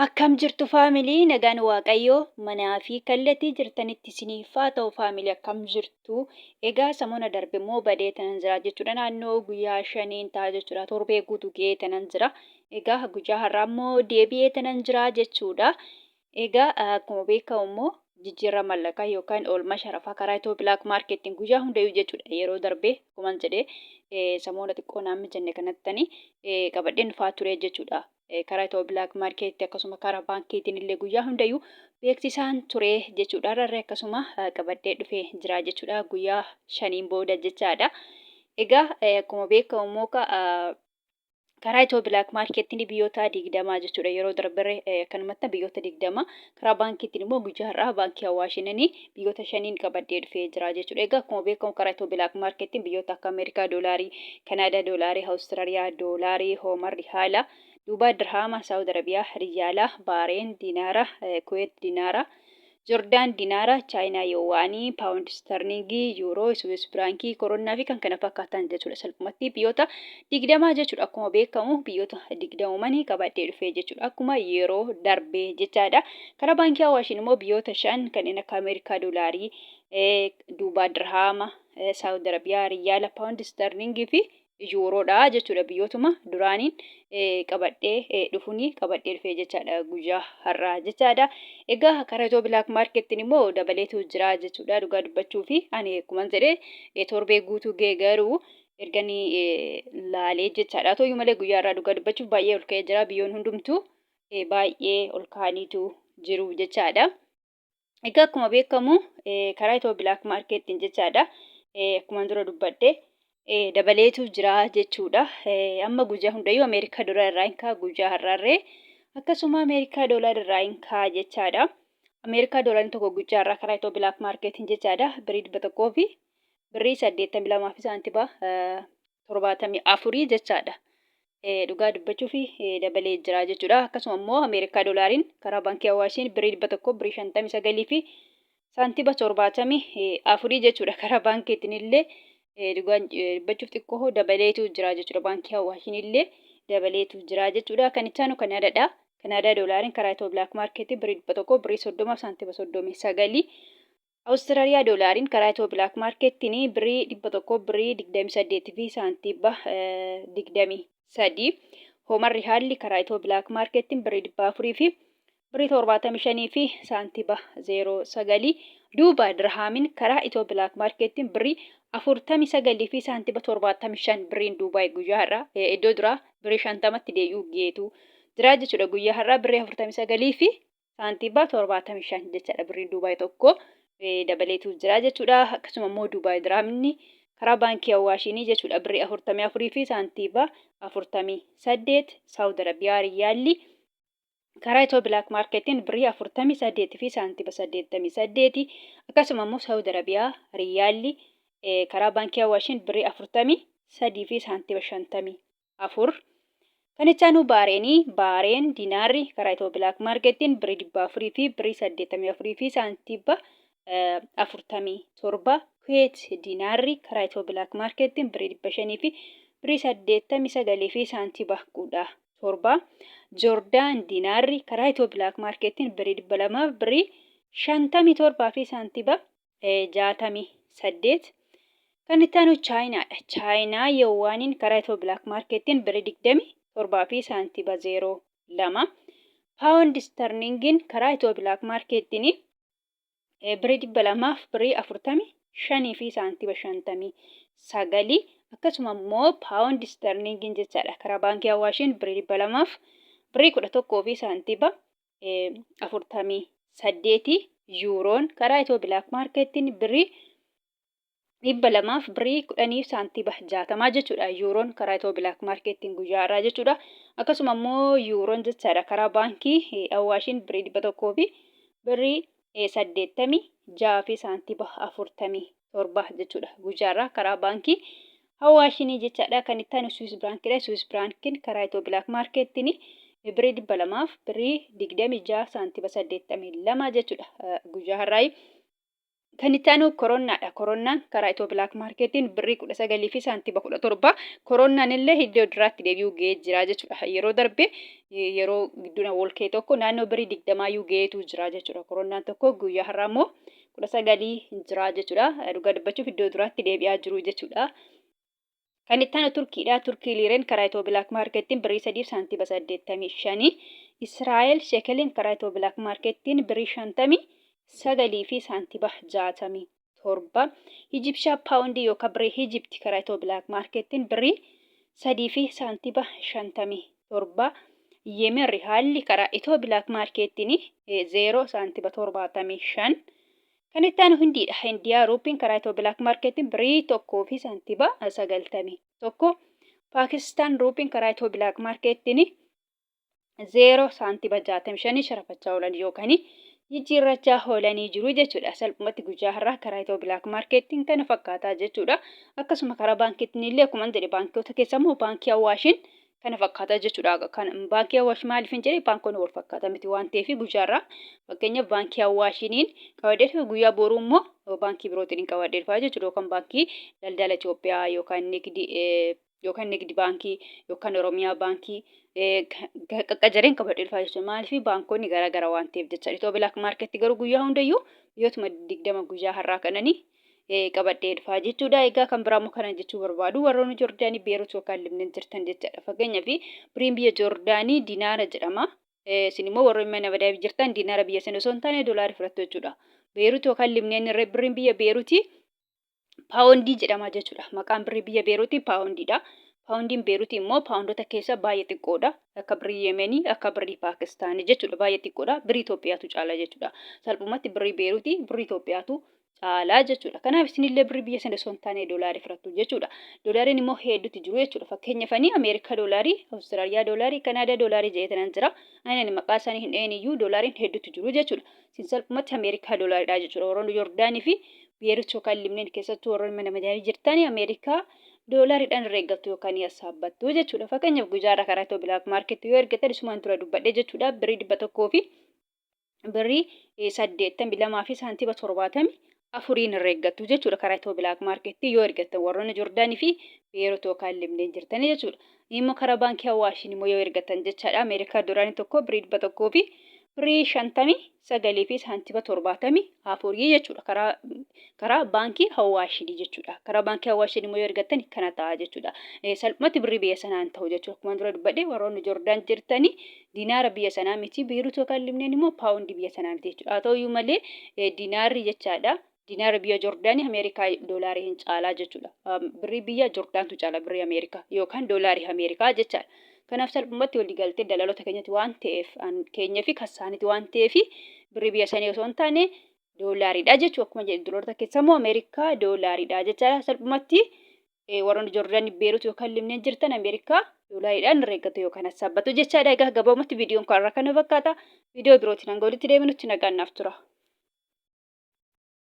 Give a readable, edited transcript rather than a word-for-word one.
Akkam jirtu faamilii nagaan waaqayyoo manaa fi kallattii jirtanitti isiniif haa ta'u faamilii akkam jirtu. Egaa samoona darbe immoo badee tanan jira jechuudha. Naannoo guyyaa 5 ta'a jechuudha. Torbee guutuu ga'ee tanan jira. Egaa guyyaa har'aa immoo deebi'ee tanan jira jechuudha. Egaa akkuma beekamu immoo jijjiirraa mallaqaa yookaan oolmaa sharafaa karaa itoo bilaak maarkeettiin guyyaa hundayyuu jechuudha. Yeroo darbee akkuma jedhee samoona xiqqoo naamni jenne kanattanii qabadheen dhufaa ture jechuudha. Karaa itoo bilaak maarkeetti akkasuma karaa baankiitiin illee guyyaa hundayyuu beeksisaan ture jechuudha. Irra akkasuma qabadhee dhufee jira jechuudha. Guyyaa 5 booda jechaadha. Egaa akkuma beekamu immoo karaa itoo bilaak maarkeettiin biyyoota 20 jechuudha. Yeroo darbee kanumatti biyyoota 20 karaa baankiitiin immoo guyyaa har'aa baankii Awaashinanii biyyoota 5 qabadhee dhufee jira jechuudha. Egaa akkuma beekamu karaa itoo bilaak maarkeettiin biyyoota akka Ameerikaa doolaarii, Kanaadaa doolaarii, Awustiraaliyaa doolaarii, Hoomarri haala. Duubaa dirhaama, Saawud Arabiyaa riyaala, Baareen diinaara, Kuweet diinaara, Joordaan diinaara, Chaayinaa yowaanii, Paawundi sterlingii, Yuuroo, Swiss firaankii, Koronaa fi kan kana fakkaatan jechuudha. Salphumatti biyyoota 20 jechuudha. Akkuma beekamu biyyoota 20 qabadhee dhufee jechuudha. Akkuma yeroo darbee jechaadha. Karaa baankii Awaashin immoo biyyoota 5 kanneen akka Ameerikaa doolaarii, Duubaa dirhaama, Saawud Arabiyaa riyaala, Paawundi sterlingii fi Yuuroodha jechuudha. Biyyootuma duraaniin qabadhee dhufee jechaadha guyyaa har'aa jechaadha. Egaa karaa itoo bilaak maarkeettiin immoo dabaleetu jira jechuudha. Dhugaa dubbachuu fi ani akkuma jedhee torbee guutuu ga'e garuu erganii laalee jechaadha. Tooyyuu malee guyyaa har'aa dhugaa dubbachuuf baay'ee ol ka'ee jira. Biyyoon hundumtuu baay'ee ol ka'aniitu jiru jechaadha. Egaa akkuma beekamu karaa itoo bilaak maarkeettiin jechaadha. Akkuma dura dubbadhe dabaleetu jira jechuudha. Amma guyyaa hundayyuu Ameerikaa doolaara irraa hinkaa guyyaa har'aarree akkasuma Ameerikaa doolaara irraa hinkaa jechaadha. Ameerikaa doolaariin tokko guyyaa har'aa karaa itoo bilaak maarkeettiin jechaadha. Birii 100 fi birii 82 fi saantiba 74 jechaadha. Dhugaa dubbachuu fi dabalee jira jechuudha. Akkasuma immoo Ameerikaa doolaariin karaa baankii Awaashiin birii 100 birii 59 fi saantiba 74 jechuudha. Karaa baankiitiin illee dhugaa dubbachuuf xiqqoo dabaleetu jira jechuudha. Baankii Awaashiin illee dabaleetu jira jechuudha. Kan itti aanu Kanaadaadha. Kanaadaa doolaariin karaa itoo bilaak maarkeetti birii 100 birii 30 saantiba 39. Awustiraaliyaa doolaariin karaa itoo bilaak maarkeettiin birii 100 birii 28 fi saantiba 23. Hoomarri haalli karaa itoo bilaak maarkeettiin birii 400 fi birii 75 fi saantiba 09. Duuba dirhaamiin karaa itoo bilaak maarkeettiin birii 49 fi saantiba 75 biriin Duubaay guyyaa har'aa iddoo duraa birii 50tti deebi'uu geetu jira jechuudha. Guyyaa har'aa birii 49 fi saantiba 75 jechaadha. Biriin Duubaay tokko dabaleetu jira jechuudha. Akkasuma immoo Duubaay dirhaamni karaa baankii Awaashinii jechuudha. Birii 44 fi saantiba 48. Saawud Arabiyaa riyaalli karaa itoo bilaak maarkeettiin birii 48 fi saantiba 88. Akkasuma immoo Saawud Arabiyaa riyaalli karaa baankii Awaashiin birii 43 fi saantiba 54. Kan itti aanu Baareen diinaarri karaa itoo bilaak maarkeettiin birii 400 fi birii 84 fi saantiba 47. Kuweet diinaarri karaa itoo bilaak maarkeettiin birii 500 fi birii 89 fi saantiba 17. Joordaan diinaarri karaa itoo bilaak maarkeettiin birii 200 birii 57 fi saantiba 68. Kan itti aanu Chaayinaadha. Chaayinaa yowaaniin karaa itoo bilaak maarkeettiin birii 27 fi saantiba 02. Paawundi sterlingiin karaa itoo bilaak maarkeettiin birii 200 fi birii 45 fi saantiba 59. Akkasuma immoo Paawundi sterlingiin jechaadha. Karaa baankii Awaashiin birii 200 fi birii 11 fi saantiba 48. Yuuroon karaa itoo bilaak maarkeettiin birii 200 fi birii 10 saantiba 60 jechuudha. Yuuroon karaa itoo bilaak maarkeettiin guyyaa har'aa jechuudha. Akkasuma immoo Yuuroon jechaadha karaa baankii Awaashiin birii 100 fi birii 86 fi saantiba 47 jechuudha. Guyyaa har'aa karaa baankii Awaashinii jechaadha. Kan itti aanu Swiss firaankiidha. Swiss firaankiin karaa itoo bilaak maarkeettiin birii 200 fi birii 26 saantiba 82 jechuudha. Guyyaa har'aa Kan itti aanu koronnaadha. Koronnaan karaa Itiyoo Black Marketiin birrii 19 fi saantiima 17. Koronnaan illee iddoo duraatti deebi'uu ga'ee jira jechuudha. Yeroo darbe yeroo gidduudha walkee tokko naannoo birrii 20 ga'eetu jira jechuudha. Koronnaan tokko guyyaa har'aa immoo 19 jira jechuudha. Dhugaa dubbachuuf iddoo duraatti deebi'aa jiru jechuudha. Kan itti aanu Turkiidha. Turkii liireen karaa Itiyoo Black Marketiin birrii 3 fi saantiima 85. Israa'el shekeliin karaa Itiyoo Black Marketiin birrii 50. 9 fi saantiima 67. Ijipshaa paawundii yookaan birrii Ijipti karaa Itiyoo Black Marketiin birrii 3 fi saantiima 57. Yemen rihaalli karaa Itiyoo Black Marketiin 0 saantiima 75. Kan itti aanu Hindiidha. Hindiyaa ruupiin karaa Itiyoo Black Marketiin birrii 1 fi saantiima 91. Paakistaan ruupiin karaa Itiyoo Black Marketiin 0 saantiima 65 sharafachaa oolan yookaan jijjiirrachaa oolanii jiru jechuudha. Salphumatti guyyaa har'aa karaa Itiyoo Black Marketiin kana fakkaataa jechuudha. Akkasuma karaa baankiitiin illee akkuma jedhe baankiota keessa immoo baankii Awaashiin kana fakkaataa jechuudha. Kan baankii Awaash maaliif hin jedhe baankoonni wal fakkaataa miti waan ta'eef guyyaa har'aa fakkeenyaaf baankii Awaashiniin qabadee guyyaa boruu immoo baankii birootiin qabadee dhufaa jechuudha. Yookaan baankii daldala Itoophiyaa yookaan nigdi baankii yookaan Oromiyaa baankii qaqqajareen qabadee dhufaa jechuudha. Maaliif baankonni garaagara waan ta'eef jecha Itiyoo Black Marketii garuu guyyaa hundayyuu biyyootuma 20 guyyaa har'aa kananii qabadee dhufaa jechuudha. Egaa kan biraa immoo kana jechuu barbaadu warroonni Joordaanii Beerut yookaan Libnaan jirtan jechaadha. Fakkeenyaaf biriin biyya Joordaanii dinaara jedhama. Isin immoo warroonni mana badaa jirtan dinaara biyya sana osoo hin taane doolaara fudhattu jechuudha. Beerut yookaan Libnaan irra biriin biyya Beerutii paawundii jedhama jechuudha. Maqaan birii biyya Beerutii paawundiidha. Paawundiin Beerutii immoo paawundoota keessa baay'ee xiqqoodha. Akka birii Yemenii, akka birii Paakistaanii jechuudha. Baay'ee xiqqoodha. Birii Itoophiyaatu caala jechuudha. Salphumatti birii Beerutii, birii Itoophiyaatu caalaa jechuudha. Kanaaf isinillee birii biyya sana osoo hin taane doolaarii fudhattu jechuudha. Doolaariin immoo hedduutu jiru jechuudha. Fakkeenyaaf Ameerikaa doolaarii, Awustiraaliyaa doolaarii, Kanaadaa doolaarii jedhanii jira. Ani maqaa isaanii hin dhahiniyyuu doolaariin hedduutu jiru jechuudha. Isin salphumatti Ameerikaa doolaariidha jechuudha. Warroonni Joordaanii fi Beerut yookaan Libnaan keessattuu warroonni mana badaa jirtan Ameerikaa doolaariidhaan irra eeggattu yookaan yaassaabbattu jechuudha. Fakkeenyaaf guyyaarraa karaa Itiyoo Black Marketii yoo ergatan isumaan dura dubbadhee jechuudha. Birii 100 fi birii 82 fi saantiima 74 irra eeggattu jechuudha. Karaa Itiyoo Black Marketii yoo ergatan warroonni Joordaanii fi Beerut yookaan Libnaan jirtan jechuudha. Immoo karaa baankii Awaashiin immoo yoo ergatan jechaadha. Ameerikaa doolaariin tokko birii 100 fi birii 59 fi saantiima 74 jechuudha. Karaa baankii Awaashiin jechuudha. Karaa baankii Awaashiin immoo yoo ergatan kana ta'a jechuudha. Salphumatti birii biyya sanaan ta'u jechuudha. Akkuma dura dubbadhee warroonni Joordaan jirtanii dinaara biyya sanaa miti. Beerut yookaan Libnaan immoo paawundii biyya sanaa miti jechuudha. Haa ta'uyyuu malee dinaarri jechaadha. Dinaara biyya Joordaanii Ameerikaa doolaarii hin caalaa jechuudha. Birii biyya Joordaantu caala birii Ameerikaa yookaan doolaarii Ameerikaa jechaadha. Kanaaf salphumatti walii galtee daldaloota keenyatti waan ta'eef keenyaa fi kasaanitti waan ta'eef birii biyya sanii osoo hin taane doolaariidha jechuudha. Akkuma jedhe doloota keessa immoo Ameerikaa doolaariidha jechaadha. Salphumatti warroonni Joordaanii Beerut yookaan Libnaan jirtan Ameerikaa doolaariidhaan irra eeggatu yookaan hassaabbatu jechaadha. Egaa gabaabumatti viidiyoon kun irraa kana fakkaata. Viidiyoo birootiin hanga walitti deebinutti nagaan naaf tura.